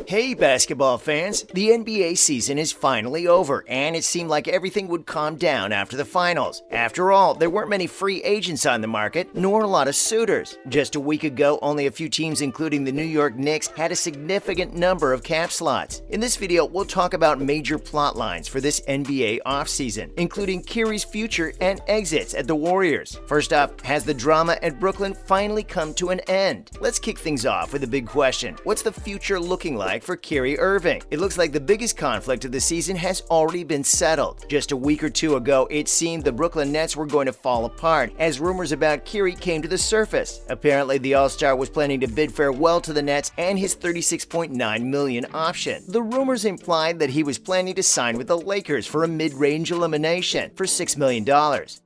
Hey basketball fans, the NBA season is finally over, and it seemed like everything would calm down after the finals. After all, there weren't many free agents on the market, nor a lot of suitors. Just a week ago, only a few teams including the New York Knicks had a significant number of cap slots. In this video, we'll talk about major plot lines for this NBA offseason, including Kyrie's future and exits at the Warriors. First up, has the drama at Brooklyn finally come to an end? Let's kick things off with a big question. What's the future looking like for Kyrie Irving? It looks like the biggest conflict of the season has already been settled. Just a week or two ago, it seemed the Brooklyn Nets were going to fall apart as rumors about Kyrie came to the surface. Apparently, the All-Star was planning to bid farewell to the Nets and his $36.9 million option. The rumors implied that he was planning to sign with the Lakers for a mid-range elimination for $6 million.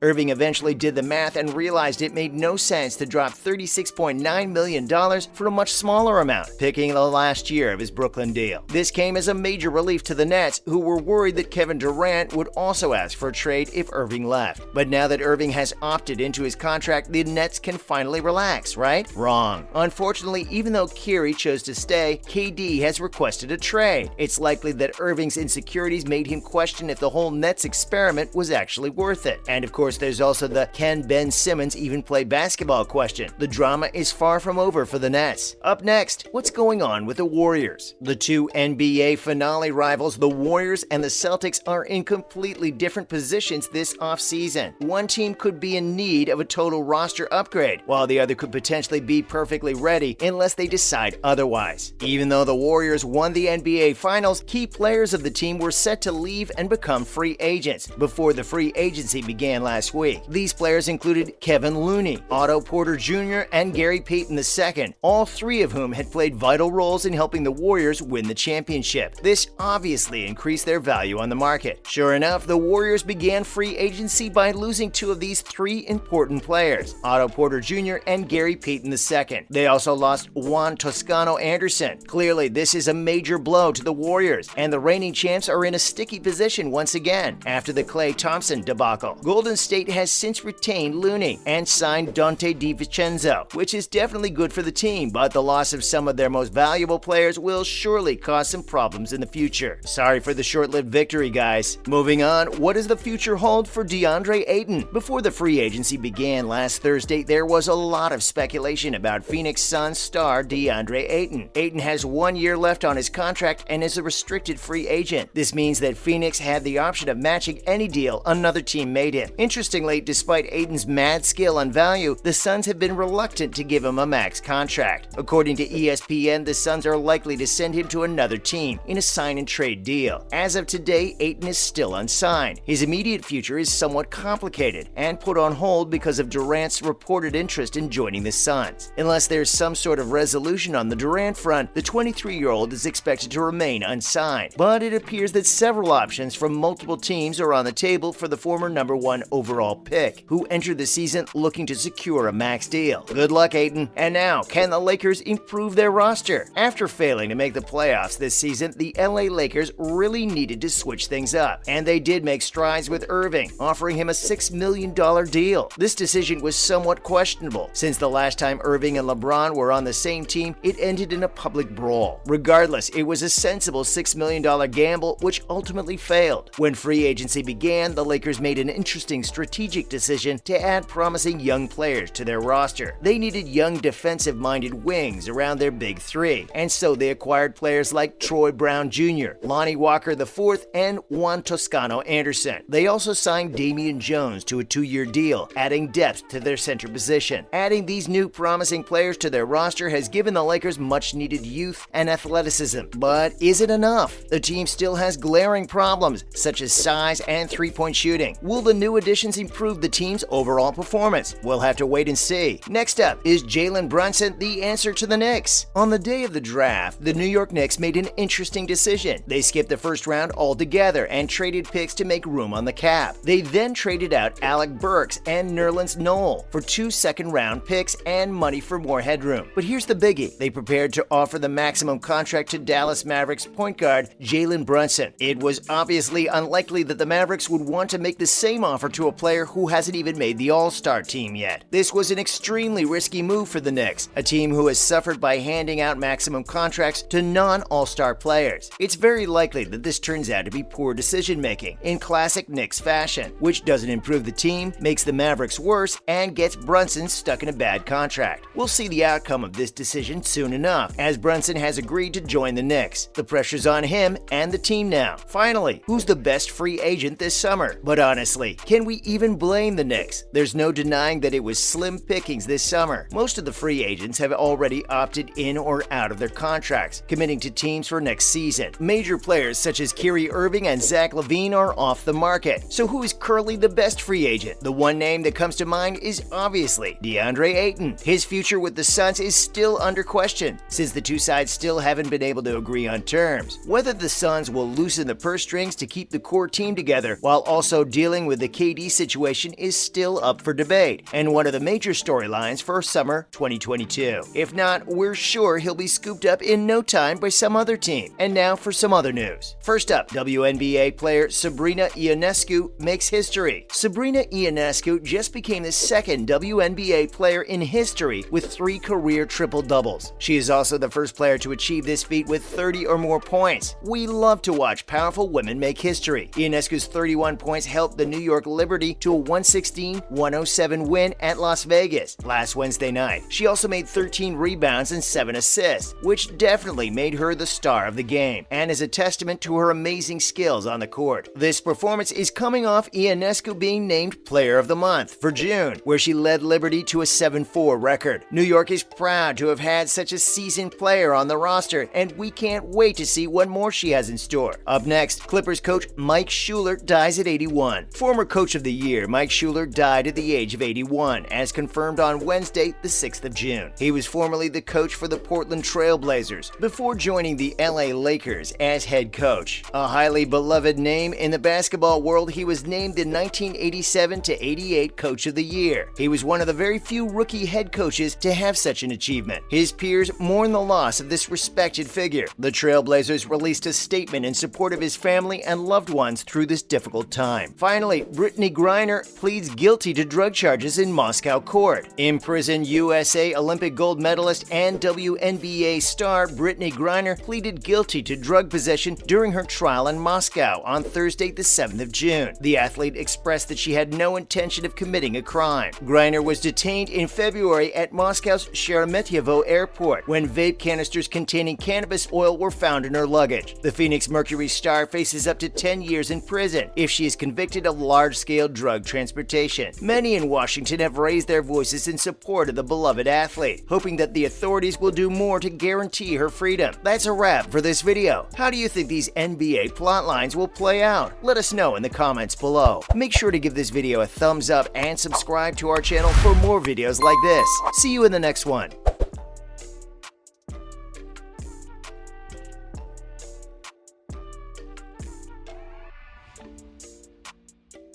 Irving eventually did the math and realized it made no sense to drop $36.9 million for a much smaller amount, picking the last year of his Brooklyn deal. This came as a major relief to the Nets, who were worried that Kevin Durant would also ask for a trade if Irving left. But now that Irving has opted into his contract, the Nets can finally relax, right? Wrong. Unfortunately, even though Kyrie chose to stay, KD has requested a trade. It's likely that Irving's insecurities made him question if the whole Nets experiment was actually worth it. And of course, there's also the can Ben Simmons even play basketball question. The drama is far from over for the Nets. Up next, what's going on with the Warriors? The two NBA finale rivals, the Warriors and the Celtics, are in completely different positions this offseason. One team could be in need of a total roster upgrade, while the other could potentially be perfectly ready unless they decide otherwise. Even though the Warriors won the NBA Finals, key players of the team were set to leave and become free agents before the free agency began last week. These players included Kevin Looney, Otto Porter Jr., and Gary Payton II, all three of whom had played vital roles in helping the Warriors win the championship. This obviously increased their value on the market. Sure enough, the Warriors began free agency by losing two of these three important players, Otto Porter Jr. and Gary Payton II. They also lost Juan Toscano Anderson. Clearly, this is a major blow to the Warriors, and the reigning champs are in a sticky position once again after the Klay Thompson debacle. Golden State has since retained Looney and signed Dante DiVincenzo, which is definitely good for the team, but the loss of some of their most valuable players will surely cause some problems in the future. Sorry for the short-lived victory, guys. Moving on, what does the future hold for DeAndre Ayton? Before the free agency began last Thursday, there was a lot of speculation about Phoenix Suns star DeAndre Ayton. Ayton has 1 year left on his contract and is a restricted free agent. This means that Phoenix had the option of matching any deal another team made him. Interestingly, despite Ayton's mad skill and value, the Suns have been reluctant to give him a max contract. According to ESPN, the Suns are likely to send him to another team in a sign-and-trade deal. As of today, Ayton is still unsigned. His immediate future is somewhat complicated and put on hold because of Durant's reported interest in joining the Suns. Unless there's some sort of resolution on the Durant front, the 23-year-old is expected to remain unsigned. But it appears that several options from multiple teams are on the table for the former #1 overall pick, who entered the season looking to secure a max deal. Good luck, Ayton. And now, can the Lakers improve their roster? After failing to make the playoffs this season, the LA Lakers really needed to switch things up, and they did make strides with Irving, offering him a $6 million deal. This decision was somewhat questionable, since the last time Irving and LeBron were on the same team, it ended in a public brawl. Regardless, it was a sensible $6 million gamble, which ultimately failed. When free agency began, the Lakers made an interesting strategic decision to add promising young players to their roster. They needed young defensive-minded wings around their big three, and so they acquired players like Troy Brown Jr., Lonnie Walker IV, and Juan Toscano Anderson. They also signed Damian Jones to a 2-year deal, adding depth to their center position. Adding these new promising players to their roster has given the Lakers much-needed youth and athleticism. But is it enough? The team still has glaring problems, such as size and three-point shooting. Will the new additions improve the team's overall performance? We'll have to wait and see. Next up, is Jalen Brunson the answer to the Knicks? On the day of the draft, the New York Knicks made an interesting decision. They skipped the first round altogether and traded picks to make room on the cap. They then traded out Alec Burks and Nerlens Noel for 2 second-round picks and money for more headroom. But here's the biggie. They prepared to offer the maximum contract to Dallas Mavericks point guard Jalen Brunson. It was obviously unlikely that the Mavericks would want to make the same offer to a player who hasn't even made the All-Star team yet. This was an extremely risky move for the Knicks, a team who has suffered by handing out maximum contracts to non-All-Star players. It's very likely that this turns out to be poor decision-making in classic Knicks fashion, which doesn't improve the team, makes the Mavericks worse, and gets Brunson stuck in a bad contract. We'll see the outcome of this decision soon enough, as Brunson has agreed to join the Knicks. The pressure's on him and the team now. Finally, who's the best free agent this summer? But honestly, can we even blame the Knicks? There's no denying that it was slim pickings this summer. Most of the free agents have already opted in or out of their contracts, committing to teams for next season. Major players such as Kyrie Irving and Zach LaVine are off the market. So who is currently the best free agent? The one name that comes to mind is obviously DeAndre Ayton. His future with the Suns is still under question, since the two sides still haven't been able to agree on terms. Whether the Suns will loosen the purse strings to keep the core team together while also dealing with the KD situation is still up for debate, and one of the major storylines for summer 2022. If not, we're sure he'll be scooped up in no time by some other team. And now for some other news. First up, WNBA player Sabrina Ionescu makes history. Sabrina Ionescu just became the second WNBA player in history with 3 career triple-doubles. She is also the first player to achieve this feat with 30 or more points. We love to watch powerful women make history. Ionescu's 31 points helped the New York Liberty to a 116-107 win at Las Vegas last Wednesday night. She also made 13 rebounds and 7 assists, which definitely made her the star of the game and is a testament to her amazing skills on the court. This performance is coming off Ionescu being named Player of the Month for June, where she led Liberty to a 7-4 record. New York is proud to have had such a seasoned player on the roster, and we can't wait to see what more she has in store. Up next, Clippers coach Mike Schuler dies at 81. Former Coach of the Year Mike Schuler died at the age of 81, as confirmed on Wednesday, the 6th of June. He was formerly the coach for the Portland Trail Blazers before joining the LA Lakers as head coach. A highly beloved name in the basketball world, he was named the 1987-88 Coach of the Year. He was one of the very few rookie head coaches to have such an achievement. His peers mourn the loss of this respected figure. The Trailblazers released a statement in support of his family and loved ones through this difficult time. Finally, Brittany Griner pleads guilty to drug charges in Moscow court. Imprisoned USA Olympic gold medalist and WNBA star Brittany Griner pleaded guilty to drug possession during her trial in Moscow on Thursday, the 7th of June. The athlete expressed that she had no intention of committing a crime. Griner was detained in February at Moscow's Sheremetyevo airport when vape canisters containing cannabis oil were found in her luggage. The Phoenix Mercury star faces up to 10 years in prison if she is convicted of large-scale drug transportation. Many in Washington have raised their voices in support of the beloved athlete, hoping that the authorities will do more to guarantee her freedom. That's a wrap for this video. How do you think these NBA plot lines will play out? Let us know in the comments below. Make sure to give this video a thumbs up and subscribe to our channel for more videos like this. See you in the next one.